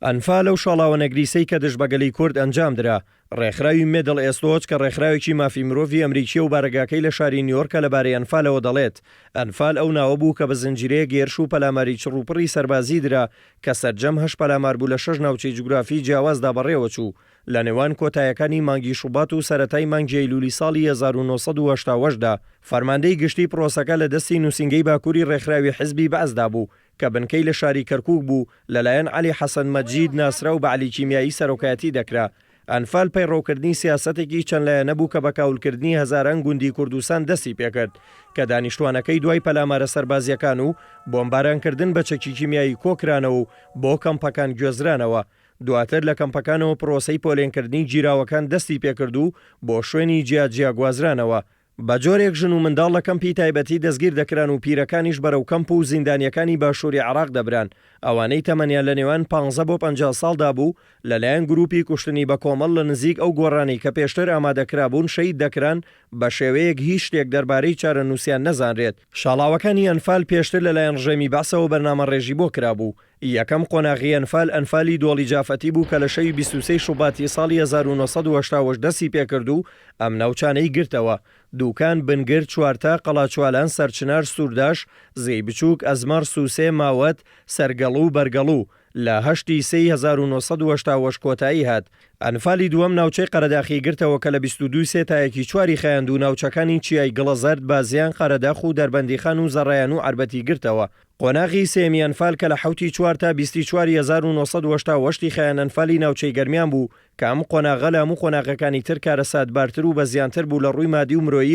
ئەنفال لەو شەڵاوە نەگریسەی کە دژبەگەلی کورد ئەنجام درا. ڕێکخراوی مێدڵ ئێستۆچ کە ڕێکخراوێکی مافی مرۆڤی ئەمریکی و بارگاکەی لە شاری نیویۆرکە لەبارەی ئەنفالەوە دەڵێت ئەنفال ئەو ناوە بوو کە بە زنجیرەیە گێرش و پەلاماری چڕوپڕی سەربازی درا کە سەرجەم 8 پەلامار بوو لە 6 ناوچەی جوگرافی جیاوازدا بەڕێوە چوو. لە نێوان کۆتایەکانی مانگی شوبات و سەرەتای مانگی ئەیلولی ساڵی 1970دا فەرماندەی گشتی پرۆسەکە لە دەستی نووسینگەی باکووری ڕێکخراوی حزبی بەعزدا بوو کە بنکەی لە شاری کەرکووک بوو لەلایەن عەلی حەسەن مەجید ناسرا و بە عەلی کیمیایی سەرۆکایەتی دەکرا. ئەنفال پەیڕەوکردنی سیاسەتێکی چەند لایەنە بوو کە بە کاولکردنی هەزاران گوندی کوردستان دەستی پێکرد کە دانیشتوانەکەی دوای پەلامارە سەربازیەکان و بۆمبارانکردن بە چەکی کیمیایی کۆکرانەوە و بۆ کەمپەکان گوێزرانەوە. دواتر لە کەمپەکانەوە پرۆسەی پۆلێنکردنی گیراوەکان دەستی پێکرد و بۆ شوێنی جیا گوازرانەوە. بە جۆرێک ژن و منداڵ لە کەمپی تایبەتی دەستگیر دەکران و پیرەکانیش بەرەو کەمپ و زیندانیەکانی باشووری عێراق دەبران. ئەوانەی تەمەنیان لە نێوان 15 بۆ 50 ساڵدا بوو لەلایەن گروپی کوشتنی بە کۆمەڵ لە نزیک ئەو گۆڕانی کە پێشتر ئامادەکرابوون شەید دەکران بە شێوەیەک هیچ شتێک دەربارەی چارەنووسیان نەزانرێت. شاڵاوەکانی ئەنفال پێشتر لەلایەن ڕژێمی بەعسەوە بەرنامەڕێژی بۆ کرابوو. یەکەم قۆناغی ئەنفالی دۆڵی جافەتی بوو کە لە شەوی 23 شوباتی ساڵی 1970 دەستی پێکرد و ئەم ناوچانەی گرتەوە. دووکان بنگرد چوارتا قەڵاچوالان سەرچنار سوورداش زەی بچووک ئەزمەر سووسێ ماوەت سەرگەڵ و بەرگەڵوو لە 8 سەی 1970 کۆتایی هات. ئەنفالی دووەم ناوچەی قەرەداخی گرتەوە کە لە 22 سێتایەکی چواری خەیاند و ناوچەکانی چیای گڵەزەرد بازیان قەرەداخ و دەربەندیخان و زەڕایان و عەربەتی گرتەوە. قۆناغی سێمی ئەنفال کە لە 7 چوار تا 24 1970 خەیان ئەنفالی ناوچەی گەرمیان بوو کە ئەم قۆناغە لە هەموو قۆناغەکانی تر کارەساتبارتر و بەزیانتر بوو لە ڕووی مادی و مرۆیی